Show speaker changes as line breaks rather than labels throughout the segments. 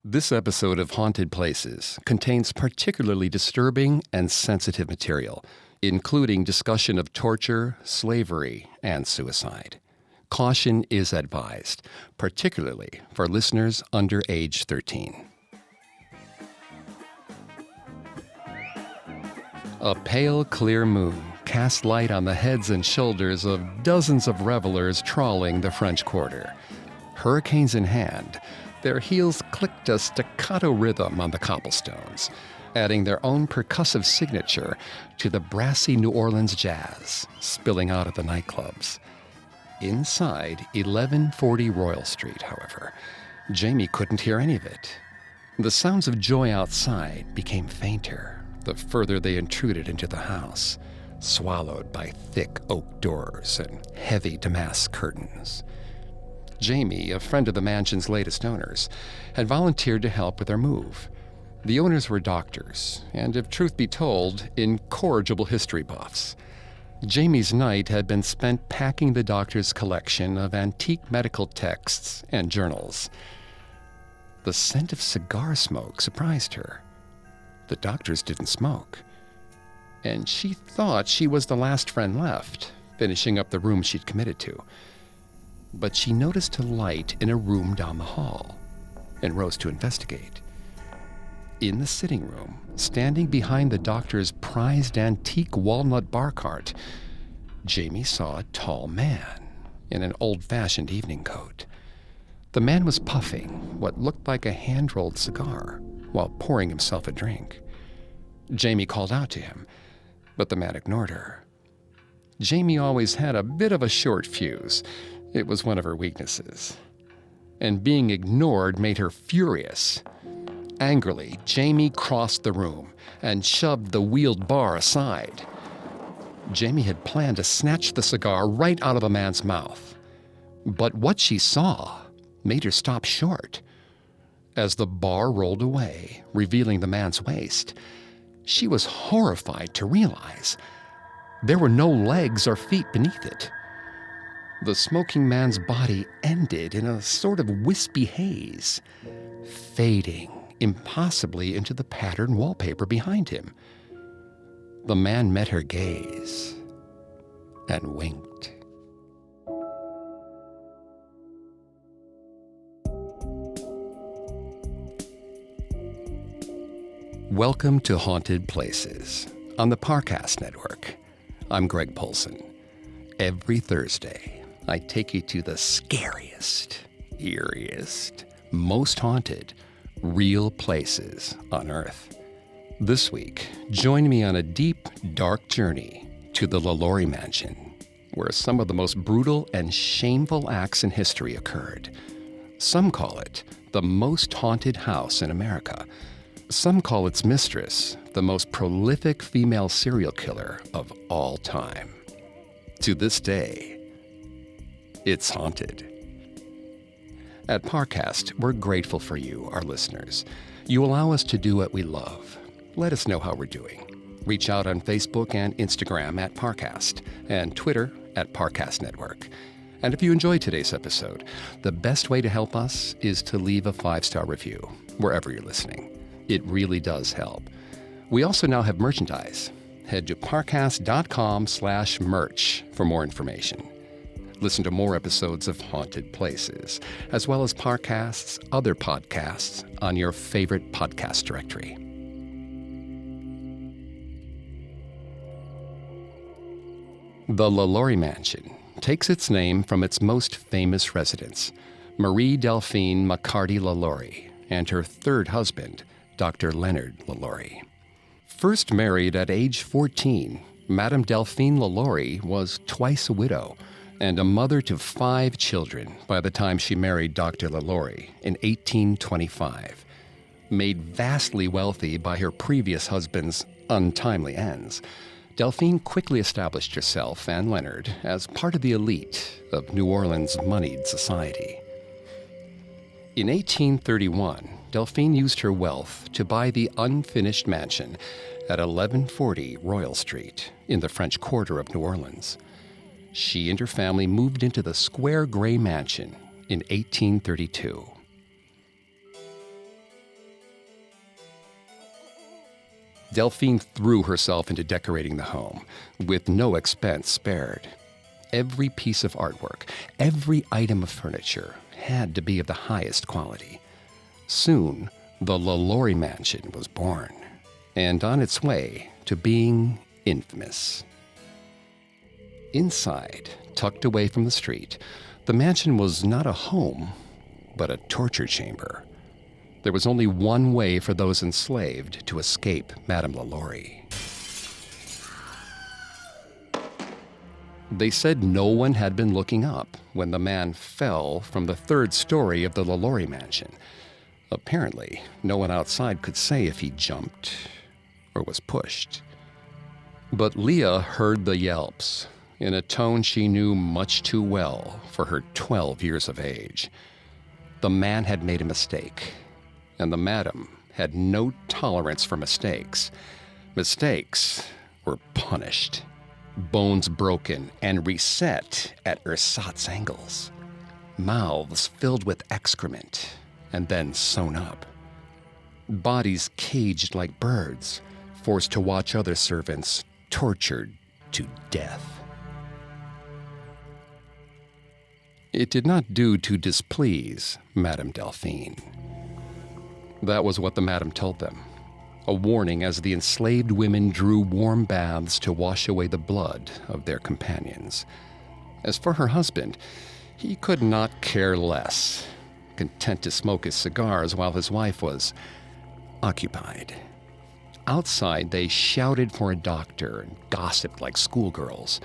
This episode of Haunted Places contains particularly disturbing and sensitive material, including discussion of torture, slavery, and suicide. Caution is advised, particularly for listeners under age 13. A pale, clear moon cast light on the heads and shoulders of dozens of revelers trawling the French Quarter. Hurricanes in hand, their heels clicked a staccato rhythm on the cobblestones, adding their own percussive signature to the brassy New Orleans jazz spilling out of the nightclubs. Inside 1140 Royal Street, however, Jamie couldn't hear any of it. The sounds of joy outside became fainter the further they intruded into the house, swallowed by thick oak doors and heavy damask curtains. Jamie, a friend of the mansion's latest owners, had volunteered to help with their move. The owners were doctors, and if truth be told, incorrigible history buffs. Jamie's night had been spent packing the doctor's collection of antique medical texts and journals. The scent of cigar smoke surprised her. The doctors didn't smoke, and she thought she was the last friend left, finishing up the room she'd committed to. But she noticed a light in a room down the hall and rose to investigate. In the sitting room, standing behind the doctor's prized antique walnut bar cart, Jamie saw a tall man in an old-fashioned evening coat. The man was puffing what looked like a hand-rolled cigar while pouring himself a drink. Jamie called out to him, but the man ignored her. Jamie always had a bit of a short fuse. It was one of her weaknesses. And being ignored made her furious. Angrily, Jamie crossed the room and shoved the wheeled bar aside. Jamie had planned to snatch the cigar right out of the man's mouth. But what she saw made her stop short. As the bar rolled away, revealing the man's waist, she was horrified to realize there were no legs or feet beneath it. The smoking man's body ended in a sort of wispy haze, fading impossibly into the patterned wallpaper behind him. The man met her gaze and winked. Welcome to Haunted Places on the Parcast Network. I'm Greg Polson. Every Thursday, I take you to the scariest, eeriest, most haunted, real places on Earth. This week, join me on a deep, dark journey to the LaLaurie Mansion, where some of the most brutal and shameful acts in history occurred. Some call it the most haunted house in America. Some call its mistress the most prolific female serial killer of all time. To this day, it's haunted. At Parcast, we're grateful for you, our listeners. You allow us to do what we love. Let us know how we're doing. Reach out on Facebook and Instagram at Parcast and Twitter at Parcast Network. And if you enjoyed today's episode, the best way to help us is to leave a 5-star review wherever you're listening. It really does help. We also now have merchandise. Head to parcast.com/merch for more information. Listen to more episodes of Haunted Places, as well as Parcast's other podcasts on your favorite podcast directory. The LaLaurie Mansion takes its name from its most famous residents, Madame Delphine LaLaurie, and her third husband, Dr. Leonard LaLaurie. First married at age 14, Madame Delphine LaLaurie was twice a widow and a mother to 5 children by the time she married Dr. LaLaurie in 1825. Made vastly wealthy by her previous husband's untimely ends, Delphine quickly established herself and Leonard as part of the elite of New Orleans' moneyed society. In 1831, Delphine used her wealth to buy the unfinished mansion at 1140 Royal Street in the French Quarter of New Orleans. She and her family moved into the square gray mansion in 1832. Delphine threw herself into decorating the home, with no expense spared. Every piece of artwork, every item of furniture had to be of the highest quality. Soon, the LaLaurie Mansion was born, and on its way to being infamous. Inside, tucked away from the street, the mansion was not a home, but a torture chamber. There was only one way for those enslaved to escape Madame LaLaurie. They said no one had been looking up when the man fell from the third story of the LaLaurie Mansion. Apparently, no one outside could say if he jumped or was pushed. But Leah heard the yelps in a tone she knew much too well for her 12 years of age. The man had made a mistake, and the madam had no tolerance for mistakes. Mistakes were punished, bones broken and reset at ersatz angles, mouths filled with excrement and then sewn up, bodies caged like birds, forced to watch other servants tortured to death. It did not do to displease Madame Delphine. That was what the madam told them, a warning as the enslaved women drew warm baths to wash away the blood of their companions. As for her husband, he could not care less, content to smoke his cigars while his wife was occupied. Outside, they shouted for a doctor and gossiped like schoolgirls.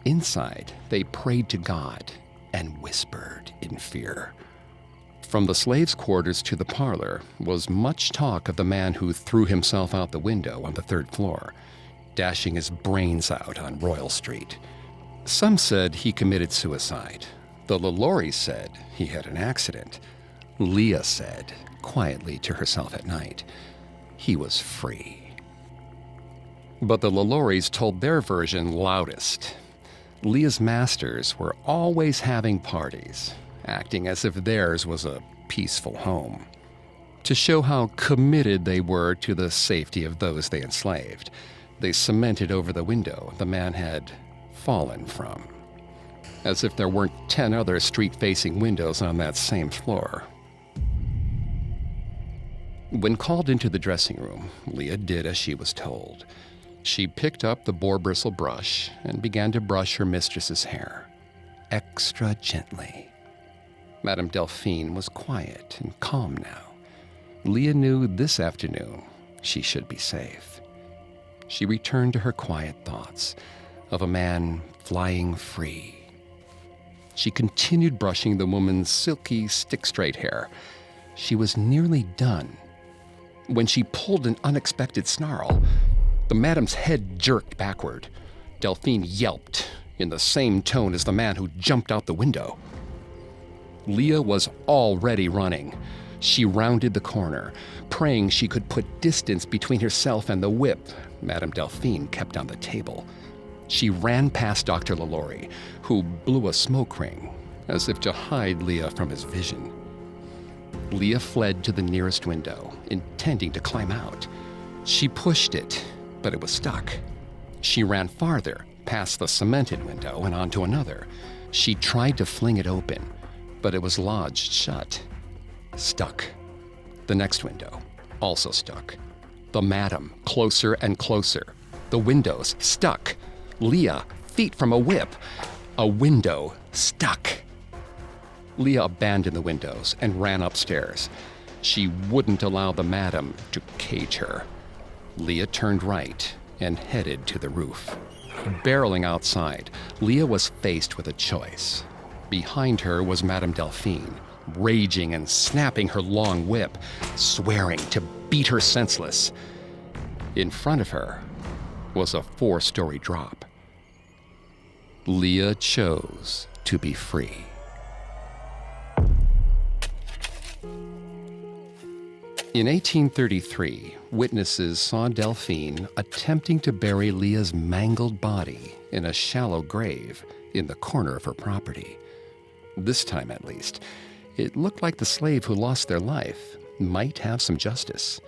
Inside, they prayed to God and whispered in fear. From the slaves' quarters to the parlor was much talk of the man who threw himself out the window on the third floor, dashing his brains out on Royal Street. Some said he committed suicide. The LaLaurie said he had an accident. Leah said, quietly to herself at night, he was free. But the LaLauries told their version loudest. Leah's masters were always having parties, acting as if theirs was a peaceful home. To show how committed they were to the safety of those they enslaved, they cemented over the window the man had fallen from, as if there weren't 10 other street-facing windows on that same floor. When called into the dressing room, Leah did as she was told. She picked up the boar bristle brush and began to brush her mistress's hair, extra gently. Madame Delphine was quiet and calm now. Leah knew this afternoon she should be safe. She returned to her quiet thoughts of a man flying free. She continued brushing the woman's silky, stick-straight hair. She was nearly done when she pulled an unexpected snarl. The madam's head jerked backward. Delphine yelped in the same tone as the man who jumped out the window. Leah was already running. She rounded the corner, praying she could put distance between herself and the whip Madame Delphine kept on the table. She ran past Dr. LaLaurie, who blew a smoke ring, as if to hide Leah from his vision. Leah fled to the nearest window, intending to climb out. She pushed it, but it was stuck. She ran farther, past the cemented window and onto another. She tried to fling it open, but it was lodged shut. Stuck. The next window, also stuck. The madam, closer and closer. The windows, stuck. Leah, feet from a whip. A window, stuck. Leah abandoned the windows and ran upstairs. She wouldn't allow the madam to cage her. Leah turned right and headed to the roof. Barreling outside, Leah was faced with a choice. Behind her was Madame Delphine, raging and snapping her long whip, swearing to beat her senseless. In front of her was a 4-story drop. Leah chose to be free. In 1833, witnesses saw Delphine attempting to bury Leah's mangled body in a shallow grave in the corner of her property. This time, at least, it looked like the slave who lost their life might have some justice.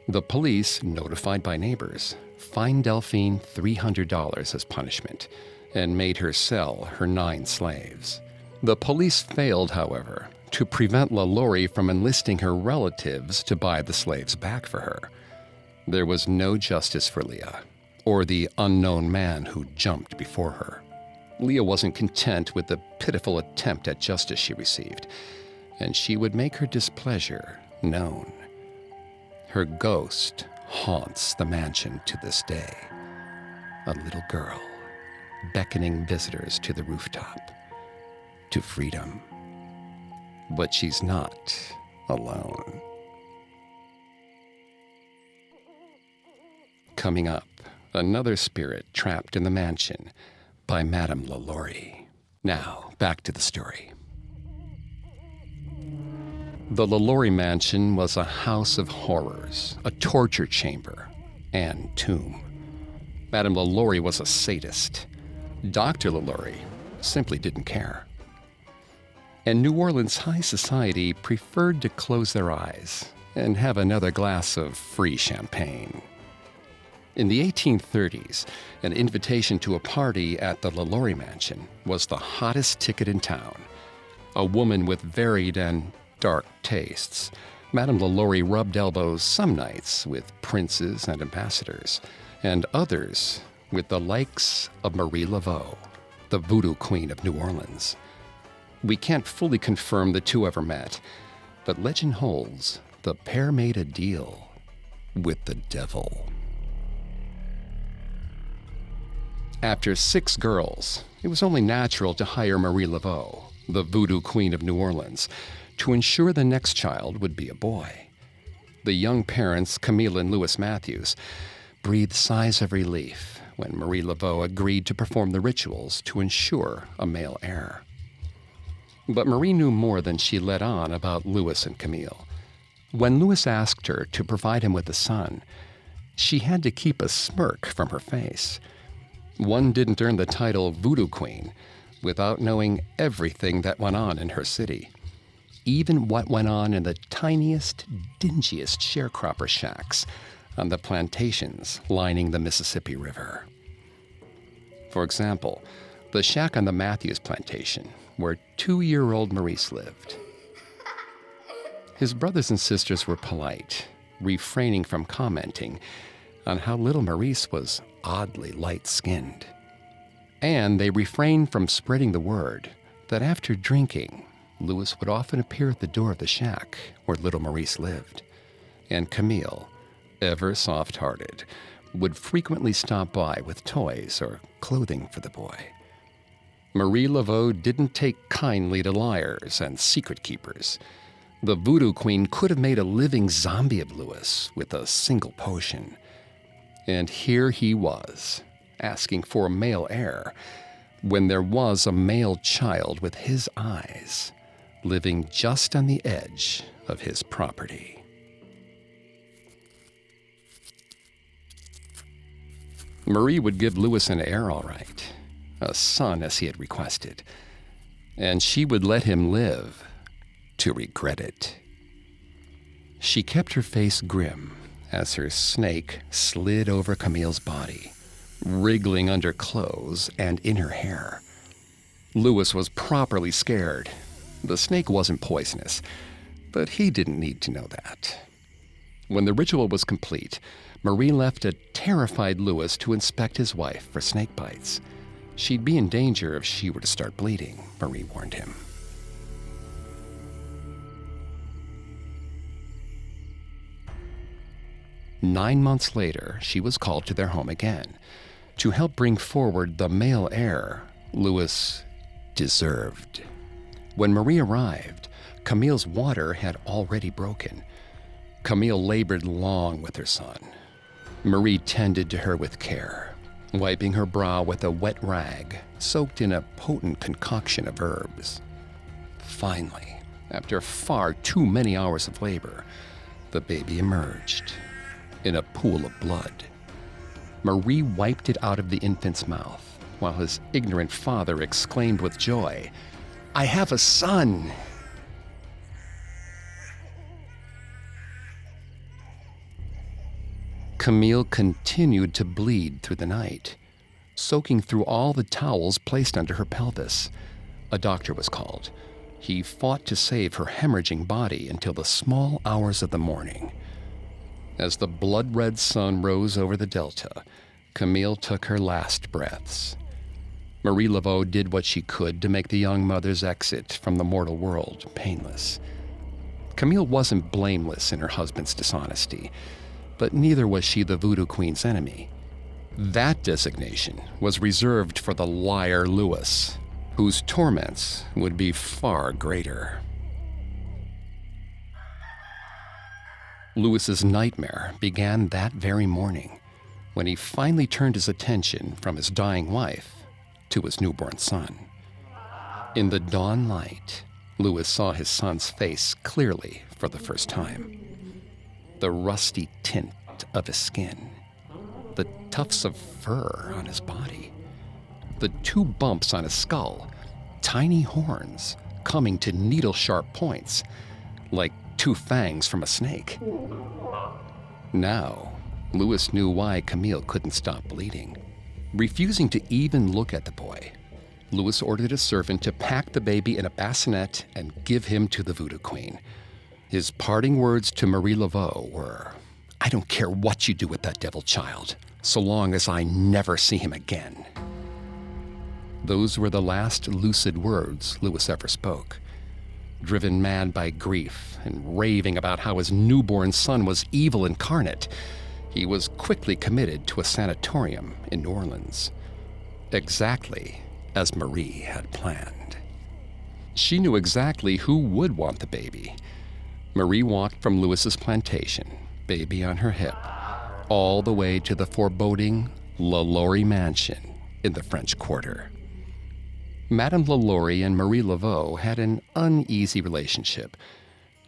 The police, notified by neighbors, fined Delphine $300 as punishment and made her sell her 9 slaves. The police failed, however, to prevent LaLaurie from enlisting her relatives to buy the slaves back for her. There was no justice for Leah, or the unknown man who jumped before her. Leah wasn't content with the pitiful attempt at justice she received, and she would make her displeasure known. Her ghost haunts the mansion to this day, a little girl beckoning visitors to the rooftop, to freedom. But she's not alone. Coming up, another spirit trapped in the mansion by Madame LaLaurie. Now, back to the story. The LaLaurie Mansion was a house of horrors, a torture chamber, and tomb. Madame LaLaurie was a sadist. Dr. LaLaurie simply didn't care. And New Orleans high society preferred to close their eyes and have another glass of free champagne. In the 1830s, an invitation to a party at the LaLaurie Mansion was the hottest ticket in town. A woman with varied and dark tastes, Madame LaLaurie rubbed elbows some nights with princes and ambassadors, and others with the likes of Marie Laveau, the voodoo queen of New Orleans. We can't fully confirm the two ever met, but legend holds the pair made a deal with the devil. After 6 girls, it was only natural to hire Marie Laveau, the voodoo queen of New Orleans, to ensure the next child would be a boy. The young parents, Camille and Louis Matthews, breathed sighs of relief when Marie Laveau agreed to perform the rituals to ensure a male heir. But Marie knew more than she let on about Louis and Camille. When Louis asked her to provide him with a son, she had to keep a smirk from her face. One didn't earn the title Voodoo Queen without knowing everything that went on in her city, even what went on in the tiniest, dingiest sharecropper shacks on the plantations lining the Mississippi River. For example, the shack on the Matthews plantation, where 2-year-old Maurice lived. His brothers and sisters were polite, refraining from commenting on how little Maurice was oddly light-skinned. And they refrained from spreading the word that after drinking, Louis would often appear at the door of the shack where little Maurice lived. And Camille, ever soft-hearted, would frequently stop by with toys or clothing for the boy. Marie Laveau didn't take kindly to liars and secret keepers. The voodoo queen could have made a living zombie of Louis with a single potion. And here he was, asking for a male heir, when there was a male child with his eyes, living just on the edge of his property. Marie would give Louis an heir, all right, a son as he had requested, and she would let him live to regret it. She kept her face grim as her snake slid over Camille's body, wriggling under clothes and in her hair. Louis was properly scared. The snake wasn't poisonous, but he didn't need to know that. When the ritual was complete, Marie left a terrified Louis to inspect his wife for snake bites. She'd be in danger if she were to start bleeding, Marie warned him. Nine months later, she was called to their home again to help bring forward the male heir Louis deserved. When Marie arrived, Camille's water had already broken. Camille labored long with her son. Marie tended to her with care, wiping her brow with a wet rag soaked in a potent concoction of herbs. Finally, after far too many hours of labor, the baby emerged in a pool of blood. Marie wiped it out of the infant's mouth, while his ignorant father exclaimed with joy, "I have a son!" Camille continued to bleed through the night, soaking through all the towels placed under her pelvis. A doctor was called. He fought to save her hemorrhaging body until the small hours of the morning. As the blood-red sun rose over the delta, Camille took her last breaths. Marie Laveau did what she could to make the young mother's exit from the mortal world painless. Camille wasn't blameless in her husband's dishonesty, but neither was she the Voodoo Queen's enemy. That designation was reserved for the liar Louis, whose torments would be far greater. Louis's nightmare began that very morning, when he finally turned his attention from his dying wife to his newborn son. In the dawn light, Louis saw his son's face clearly for the first time. The rusty tint of his skin, the tufts of fur on his body, the 2 bumps on his skull, tiny horns coming to needle-sharp points, like 2 fangs from a snake. Now, Louis knew why Camille couldn't stop bleeding. Refusing to even look at the boy, Louis ordered a servant to pack the baby in a bassinet and give him to the Voodoo Queen. His parting words to Marie Laveau were, "I don't care what you do with that devil child, so long as I never see him again." Those were the last lucid words Louis ever spoke. Driven mad by grief and raving about how his newborn son was evil incarnate, he was quickly committed to a sanatorium in New Orleans, exactly as Marie had planned. She knew exactly who would want the baby. Marie walked from Louis's plantation, baby on her hip, all the way to the foreboding LaLaurie Mansion in the French Quarter. Madame LaLaurie and Marie Laveau had an uneasy relationship.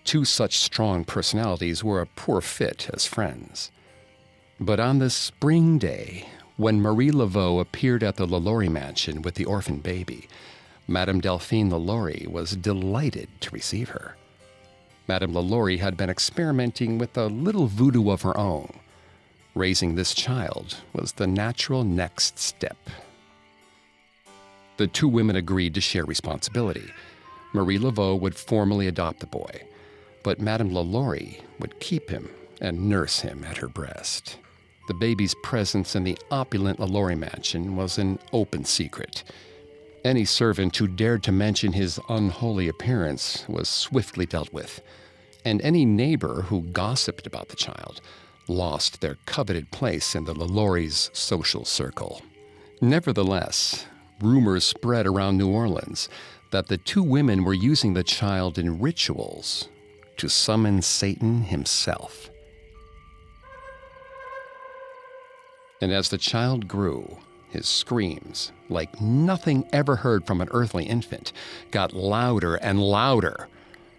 2 such strong personalities were a poor fit as friends. But on the spring day, when Marie Laveau appeared at the LaLaurie Mansion with the orphan baby, Madame Delphine LaLaurie was delighted to receive her. Madame LaLaurie had been experimenting with a little voodoo of her own. Raising this child was the natural next step. The 2 women agreed to share responsibility. Marie Laveau would formally adopt the boy, but Madame LaLaurie would keep him and nurse him at her breast. The baby's presence in the opulent LaLaurie Mansion was an open secret. Any servant who dared to mention his unholy appearance was swiftly dealt with, and any neighbor who gossiped about the child lost their coveted place in the LaLaurie's social circle. Nevertheless, rumors spread around New Orleans that the 2 women were using the child in rituals to summon Satan himself. And as the child grew, his screams, like nothing ever heard from an earthly infant, got louder and louder,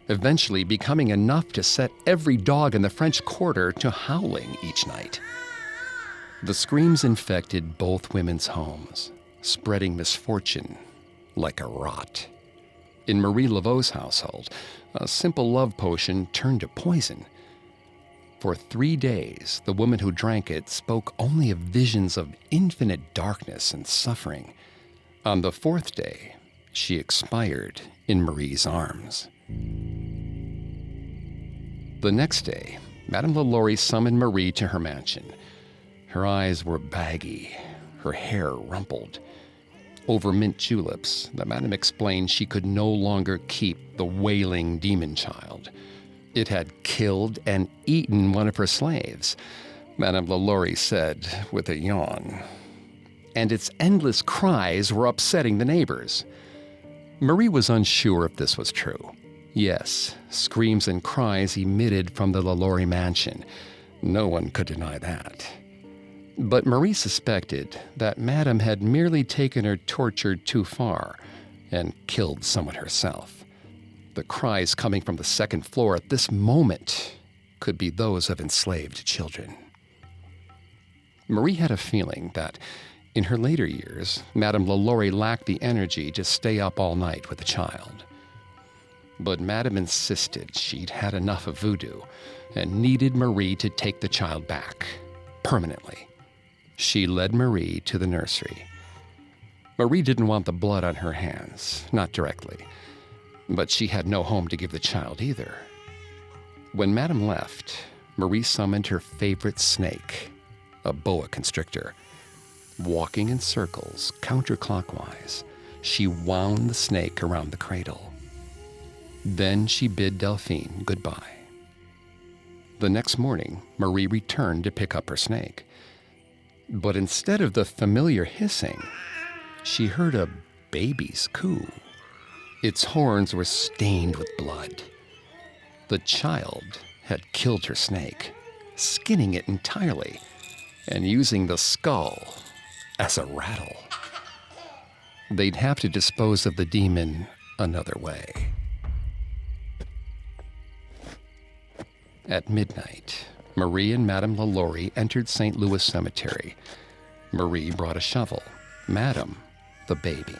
eventually becoming enough to set every dog in the French Quarter to howling each night. The screams infected both women's homes, spreading misfortune like a rot. In Marie Laveau's household, a simple love potion turned to poison. For 3 days, the woman who drank it spoke only of visions of infinite darkness and suffering. On the 4th day, she expired in Marie's arms. The next day, Madame LaLaurie summoned Marie to her mansion. Her eyes were baggy, her hair rumpled. Over mint juleps, the madame explained she could no longer keep the wailing demon child. It had killed and eaten one of her slaves, Madame LaLaurie said with a yawn. And its endless cries were upsetting the neighbors. Marie was unsure if this was true. Yes, screams and cries emitted from the LaLaurie Mansion. No one could deny that. But Marie suspected that Madame had merely taken her torture too far and killed someone herself. The cries coming from the 2nd floor at this moment could be those of enslaved children. Marie had a feeling that, in her later years, Madame LaLaurie lacked the energy to stay up all night with the child. But Madame insisted she'd had enough of voodoo and needed Marie to take the child back, permanently. She led Marie to the nursery. Marie didn't want the blood on her hands, not directly, but she had no home to give the child either. When Madame left, Marie summoned her favorite snake, a boa constrictor. Walking in circles, counterclockwise, she wound the snake around the cradle. Then she bid Delphine goodbye. The next morning, Marie returned to pick up her snake. But instead of the familiar hissing, she heard a baby's coo. Its horns were stained with blood. The child had killed her snake, skinning it entirely and using the skull as a rattle. They'd have to dispose of the demon another way. At midnight, Marie and Madame LaLaurie entered St. Louis Cemetery. Marie brought a shovel, Madame, the baby,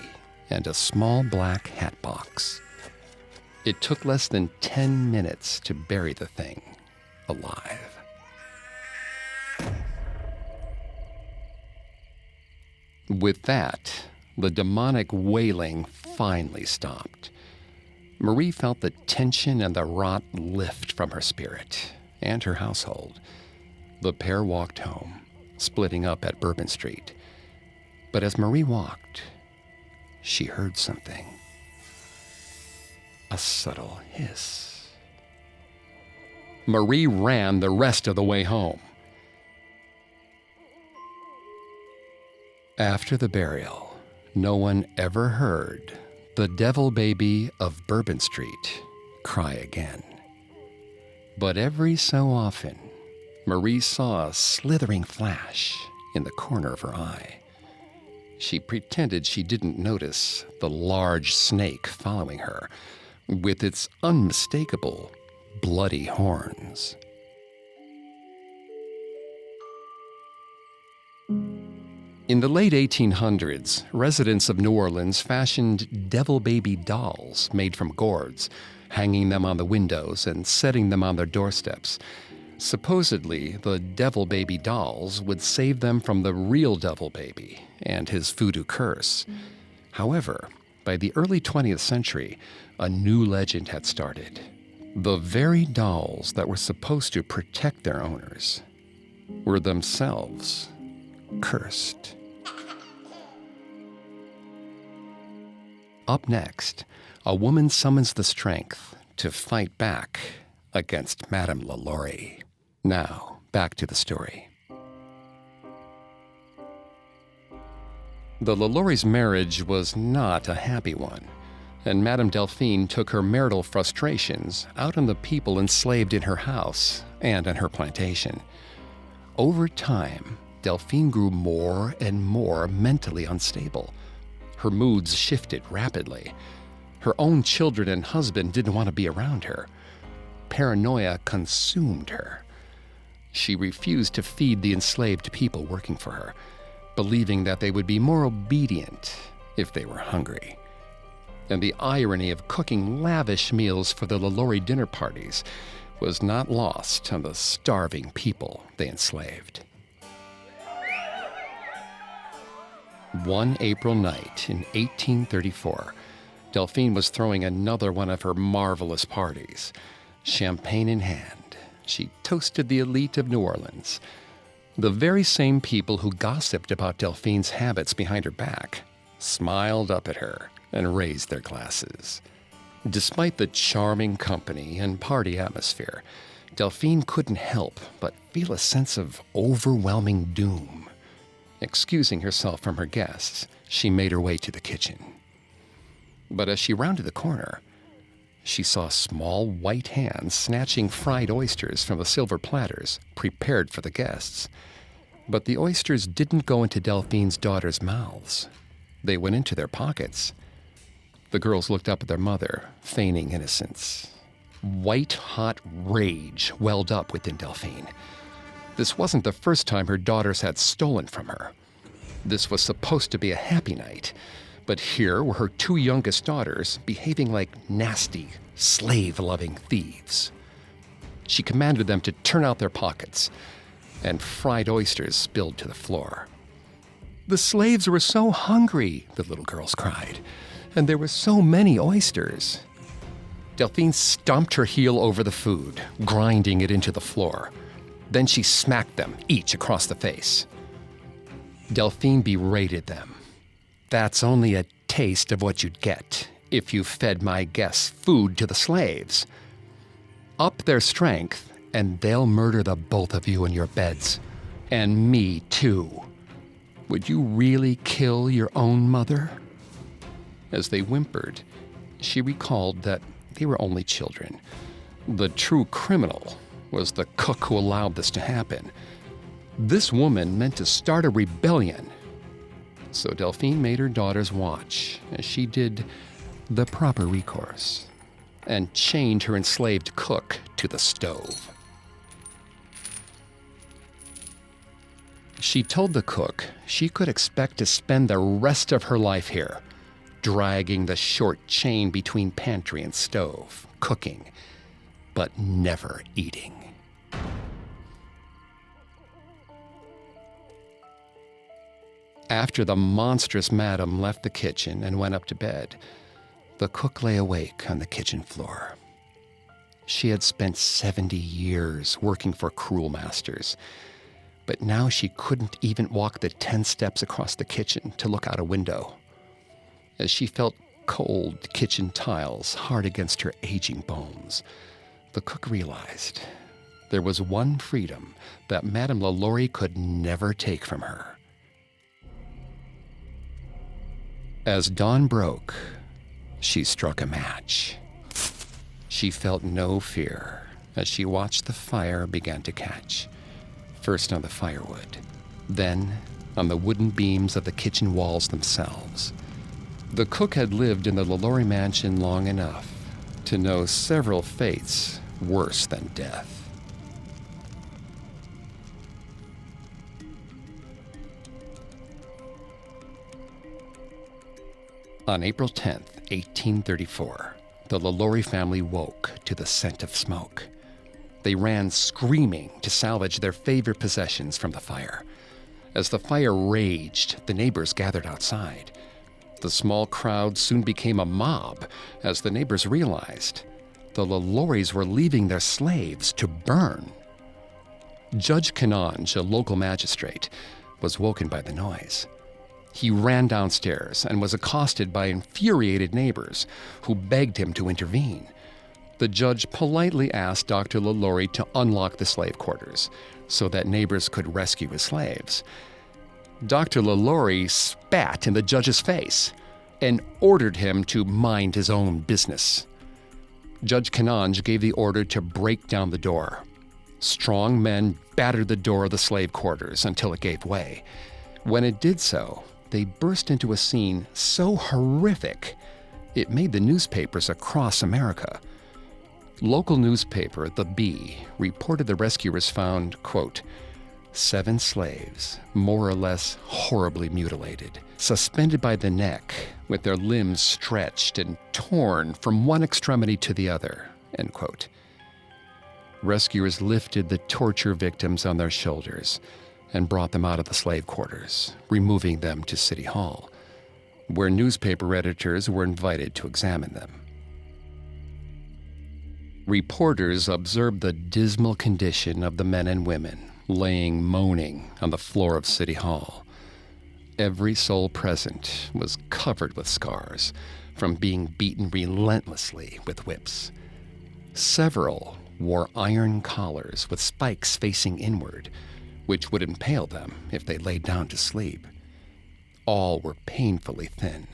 and a small black hat box. It took less than 10 minutes to bury the thing alive. With that, the demonic wailing finally stopped. Marie felt the tension and the rot lift from her spirit and her household. The pair walked home, splitting up at Bourbon Street. But as Marie walked, she heard something. A subtle hiss. Marie ran the rest of the way home. After the burial, no one ever heard the devil baby of Bourbon Street cry again. But every so often, Marie saw a slithering flash in the corner of her eye. She pretended she didn't notice the large snake following her, with its unmistakable bloody horns. In the late 1800s, residents of New Orleans fashioned devil baby dolls made from gourds, hanging them on the windows and setting them on their doorsteps. Supposedly, the devil baby dolls would save them from the real devil baby and his voodoo curse. However, by the early 20th century, a new legend had started. The very dolls that were supposed to protect their owners were themselves cursed. Up next, a woman summons the strength to fight back against Madame LaLaurie. Now, back to the story. The LaLaurie's marriage was not a happy one, and Madame Delphine took her marital frustrations out on the people enslaved in her house and on her plantation. Over time, Delphine grew more and more mentally unstable. Her moods shifted rapidly. Her own children and husband didn't want to be around her. Paranoia consumed her. She refused to feed the enslaved people working for her, believing that they would be more obedient if they were hungry. And the irony of cooking lavish meals for the LaLaurie dinner parties was not lost on the starving people they enslaved. One April night in 1834, Delphine was throwing another one of her marvelous parties. Champagne in hand, she toasted the elite of New Orleans. The very same people who gossiped about Delphine's habits behind her back smiled up at her and raised their glasses. Despite the charming company and party atmosphere, Delphine couldn't help but feel a sense of overwhelming doom. Excusing herself from her guests, she made her way to the kitchen. But as she rounded the corner, she saw small white hands snatching fried oysters from the silver platters prepared for the guests. But the oysters didn't go into Delphine's daughters' mouths. They went into their pockets. The girls looked up at their mother, feigning innocence. White-hot rage welled up within Delphine. This wasn't the first time her daughters had stolen from her. This was supposed to be a happy night, but here were her two youngest daughters behaving like nasty, slave-loving thieves. She commanded them to turn out their pockets. and fried oysters spilled to the floor. "The slaves were so hungry," the little girls cried, "and there were so many oysters." Delphine stomped her heel over the food, grinding it into the floor. Then she smacked them, each across the face. Delphine berated them. "That's only a taste of what you'd get if you fed my guests food to the slaves. Up their strength, and they'll murder the both of you in your beds. And me, too. Would you really kill your own mother?" As they whimpered, she recalled that they were only children. The true criminal was the cook who allowed this to happen. This woman meant to start a rebellion. So Delphine made her daughters watch as she did the proper recourse and chained her enslaved cook to the stove. She told the cook she could expect to spend the rest of her life here, dragging the short chain between pantry and stove, cooking, but never eating. After the monstrous madam left the kitchen and went up to bed, the cook lay awake on the kitchen floor. She had spent 70 years working for cruel masters, but now she couldn't even walk the 10 steps across the kitchen to look out a window. As she felt cold kitchen tiles hard against her aging bones, the cook realized there was one freedom that Madame LaLaurie could never take from her. As dawn broke, she struck a match. She felt no fear as she watched the fire begin to catch, first on the firewood, then on the wooden beams of the kitchen walls themselves. The cook had lived in the LaLaurie Mansion long enough to know several fates worse than death. On April 10th, 1834, the LaLaurie family woke to the scent of smoke. They ran screaming to salvage their favorite possessions from the fire. As the fire raged, the neighbors gathered outside. The small crowd soon became a mob as the neighbors realized the LaLauries were leaving their slaves to burn. Judge Canonge, a local magistrate, was woken by the noise. He ran downstairs and was accosted by infuriated neighbors who begged him to intervene. The judge politely asked Dr. LaLaurie to unlock the slave quarters so that neighbors could rescue his slaves. Dr. LaLaurie spat in the judge's face and ordered him to mind his own business. Judge Canonge gave the order to break down the door. Strong men battered the door of the slave quarters until it gave way. When it did so, they burst into a scene so horrific it made the newspapers across America. Local newspaper, The Bee, reported the rescuers found, quote, 7 slaves, more or less horribly mutilated, suspended by the neck, with their limbs stretched and torn from one extremity to the other, end quote. Rescuers lifted the torture victims on their shoulders and brought them out of the slave quarters, removing them to City Hall, where newspaper editors were invited to examine them. Reporters observed the dismal condition of the men and women laying moaning on the floor of City Hall. Every soul present was covered with scars from being beaten relentlessly with whips. Several wore iron collars with spikes facing inward, which would impale them if they lay down to sleep. All were painfully thin,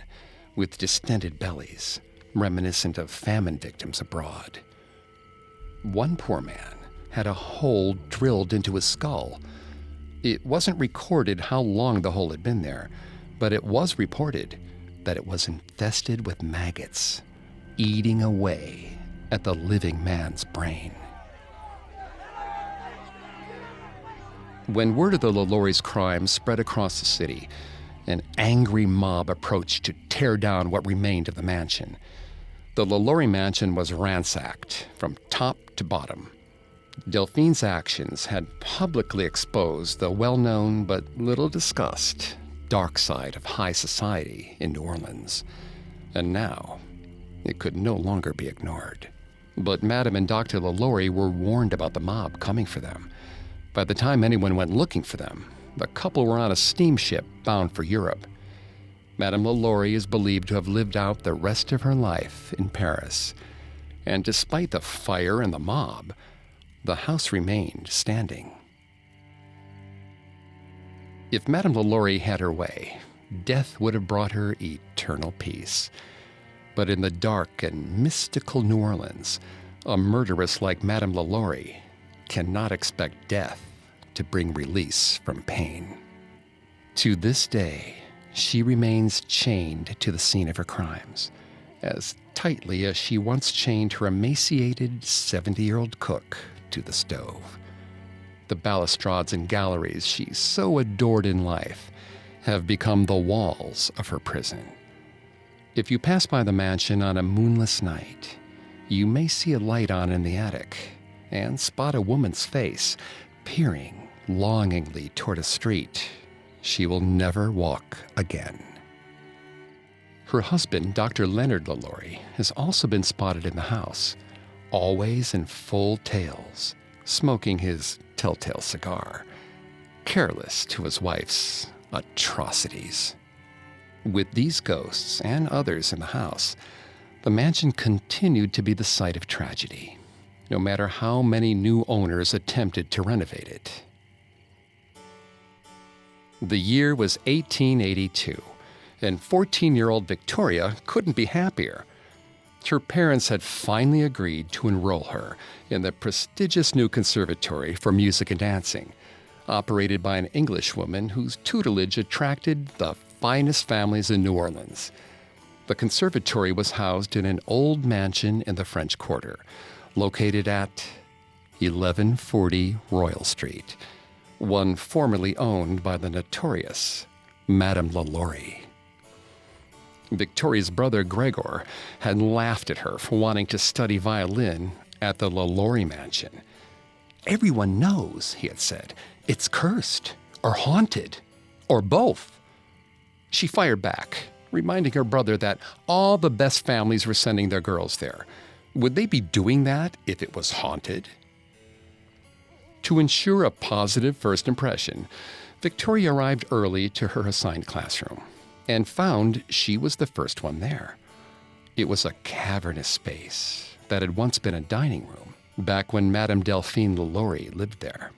with distended bellies, reminiscent of famine victims abroad. One poor man had a hole drilled into his skull. It wasn't recorded how long the hole had been there, but it was reported that it was infested with maggots, eating away at the living man's brain. When word of the LaLaurie's crime spread across the city, an angry mob approached to tear down what remained of the mansion. The LaLaurie Mansion was ransacked from top to bottom. Delphine's actions had publicly exposed the well-known but little discussed dark side of high society in New Orleans, and now it could no longer be ignored. But Madame and Dr. LaLaurie were warned about the mob coming for them. By the time anyone went looking for them, the couple were on a steamship bound for Europe. Madame LaLaurie is believed to have lived out the rest of her life in Paris, and despite the fire and the mob, the house remained standing. If Madame LaLaurie had her way, death would have brought her eternal peace. But in the dark and mystical New Orleans, a murderess like Madame LaLaurie cannot expect death to bring release from pain. To this day, she remains chained to the scene of her crimes, as tightly as she once chained her emaciated 70-year-old cook to the stove. The balustrades and galleries she so adored in life have become the walls of her prison. If you pass by the mansion on a moonless night, you may see a light on in the attic and spot a woman's face peering longingly toward a street she will never walk again. Her husband, Dr. Leonard LaLaurie, has also been spotted in the house, always in full tails, smoking his telltale cigar, careless to his wife's atrocities. With these ghosts and others in the house, the mansion continued to be the site of tragedy, no matter how many new owners attempted to renovate it. The year was 1882, and 14-year-old Victoria couldn't be happier. Her parents had finally agreed to enroll her in the prestigious new Conservatory for Music and Dancing, operated by an Englishwoman whose tutelage attracted the finest families in New Orleans. The conservatory was housed in an old mansion in the French Quarter, located at 1140 Royal Street, one formerly owned by the notorious Madame LaLaurie. Victoria's brother Gregor had laughed at her for wanting to study violin at the LaLaurie Mansion. "Everyone knows," he had said, "it's cursed, or haunted, or both." She fired back, reminding her brother that all the best families were sending their girls there. Would they be doing that if it was haunted? To ensure a positive first impression, Victoria arrived early to her assigned classroom and found she was the first one there. It was a cavernous space that had once been a dining room, back when Madame Delphine LaLaurie lived there.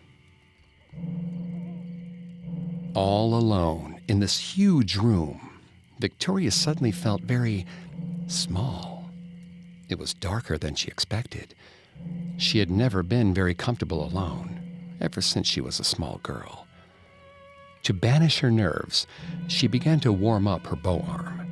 All alone in this huge room, Victoria suddenly felt very small. It was darker than she expected. She had never been very comfortable alone, ever since she was a small girl. To banish her nerves, she began to warm up her bow arm.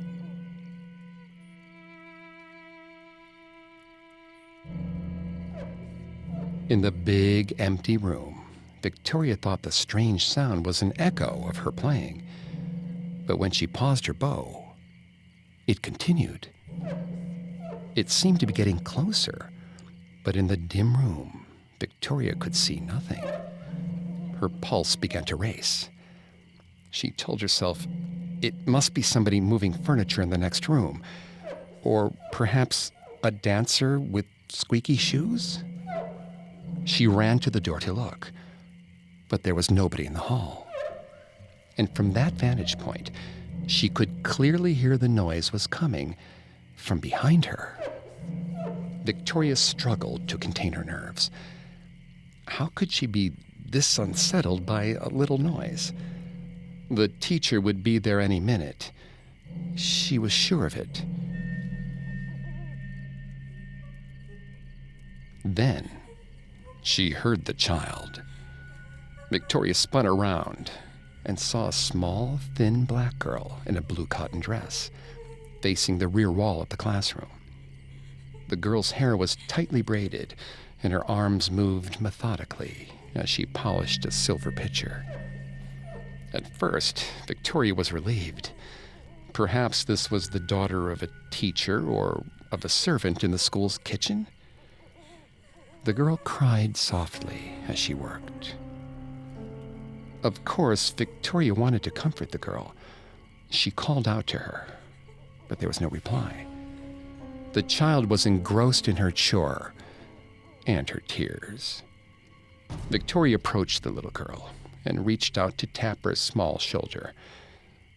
In the big, empty room, Victoria thought the strange sound was an echo of her playing. But when she paused her bow, it continued. It seemed to be getting closer, but in the dim room, Victoria could see nothing. Her pulse began to race. She told herself it must be somebody moving furniture in the next room, or perhaps a dancer with squeaky shoes. She ran to the door to look, but there was nobody in the hall. And from that vantage point, she could clearly hear the noise was coming from behind her. Victoria struggled to contain her nerves. How could she be this unsettled by a little noise? The teacher would be there any minute. She was sure of it. Then she heard the child. Victoria spun around and saw a small, thin black girl in a blue cotton dress, facing the rear wall of the classroom. The girl's hair was tightly braided, and her arms moved methodically as she polished a silver pitcher. At first, Victoria was relieved. Perhaps this was the daughter of a teacher or of a servant in the school's kitchen. The girl cried softly as she worked. Of course, Victoria wanted to comfort the girl. She called out to her, but there was no reply. The child was engrossed in her chore and her tears. Victoria approached the little girl and reached out to tap her small shoulder.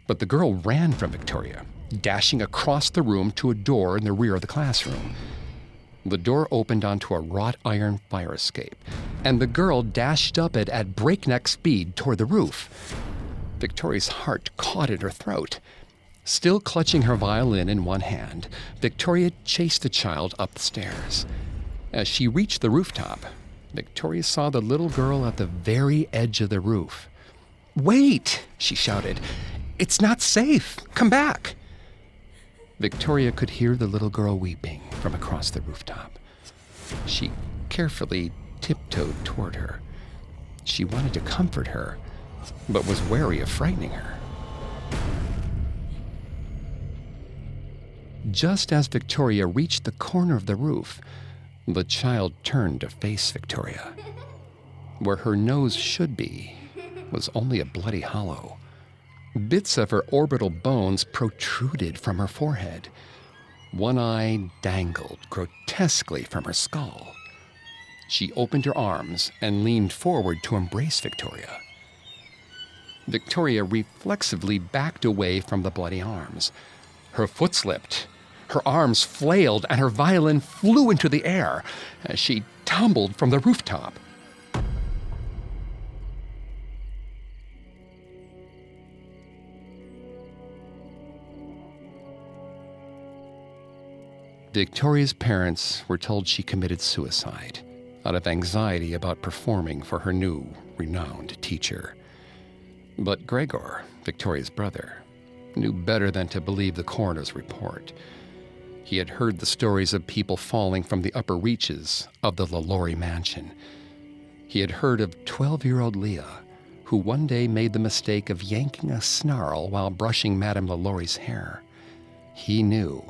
But the girl ran from Victoria, dashing across the room to a door in the rear of the classroom. The door opened onto a wrought iron fire escape, and the girl dashed up it at breakneck speed toward the roof. Victoria's heart caught in her throat. Still clutching her violin in one hand, Victoria chased the child up the stairs. As she reached the rooftop, Victoria saw the little girl at the very edge of the roof. "Wait!" she shouted. "It's not safe! Come back!" Victoria could hear the little girl weeping from across the rooftop. She carefully tiptoed toward her. She wanted to comfort her, but was wary of frightening her. Just as Victoria reached the corner of the roof, the child turned to face Victoria. Where her nose should be was only a bloody hollow. Bits of her orbital bones protruded from her forehead. One eye dangled grotesquely from her skull. She opened her arms and leaned forward to embrace Victoria. Victoria reflexively backed away from the bloody arms. Her foot slipped. Her arms flailed and her violin flew into the air as she tumbled from the rooftop. Victoria's parents were told she committed suicide out of anxiety about performing for her new, renowned teacher. But Gregor, Victoria's brother, knew better than to believe the coroner's report. He had heard the stories of people falling from the upper reaches of the LaLaurie Mansion. He had heard of 12-year-old Leah, who one day made the mistake of yanking a snarl while brushing Madame LaLaurie's hair. He knew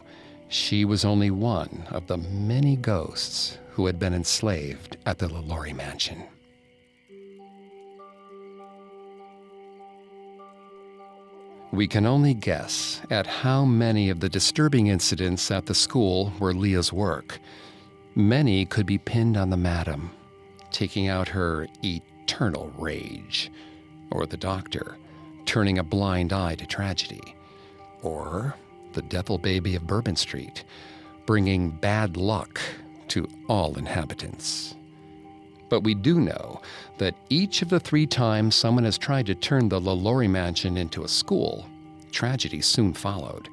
she was only one of the many ghosts who had been enslaved at the LaLaurie Mansion. We can only guess at how many of the disturbing incidents at the school were Leah's work. Many could be pinned on the madam, taking out her eternal rage, or the doctor, turning a blind eye to tragedy, or the devil baby of Bourbon Street, bringing bad luck to all inhabitants. But we do know that each of the 3 times someone has tried to turn the LaLaurie Mansion into a school, tragedy soon followed.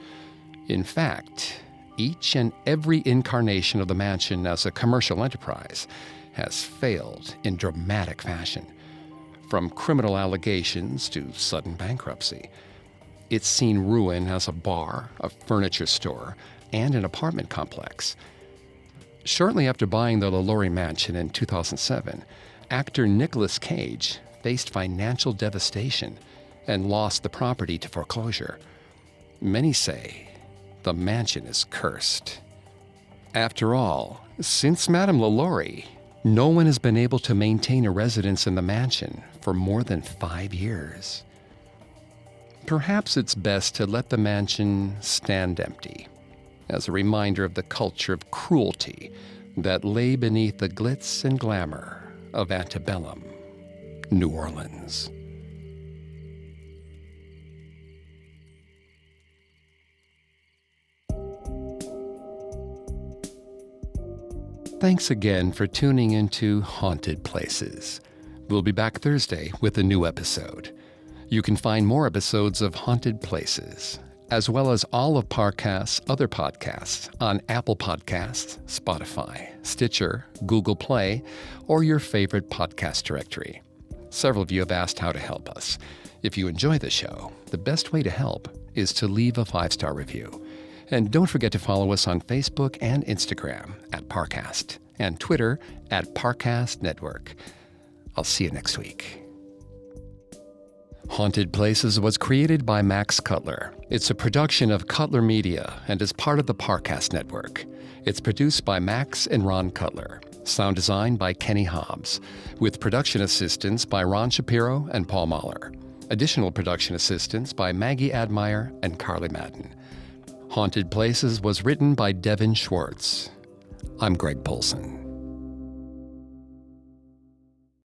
In fact, each and every incarnation of the mansion as a commercial enterprise has failed in dramatic fashion. From criminal allegations to sudden bankruptcy, it's seen ruin as a bar, a furniture store, and an apartment complex. Shortly after buying the LaLaurie Mansion in 2007, actor Nicolas Cage faced financial devastation and lost the property to foreclosure. Many say the mansion is cursed. After all, since Madame LaLaurie, no one has been able to maintain a residence in the mansion for more than 5 years. Perhaps it's best to let the mansion stand empty, as a reminder of the culture of cruelty that lay beneath the glitz and glamour of antebellum New Orleans. Thanks again for tuning into Haunted Places. We'll be back Thursday with a new episode. You can find more episodes of Haunted Places, as well as all of Parcast's other podcasts on Apple Podcasts, Spotify, Stitcher, Google Play, or your favorite podcast directory. Several of you have asked how to help us. If you enjoy the show, the best way to help is to leave a 5-star review. And don't forget to follow us on Facebook and Instagram at Parcast, and Twitter at Parcast Network. I'll see you next week. Haunted Places was created by Max Cutler. It's a production of Cutler Media and is part of the Parcast Network. It's produced by Max and Ron Cutler. Sound design by Kenny Hobbs, with production assistance by Ron Shapiro and Paul Mahler. Additional production assistance by Maggie Admire and Carly Madden. Haunted Places was written by Devin Schwartz. I'm Greg Polson.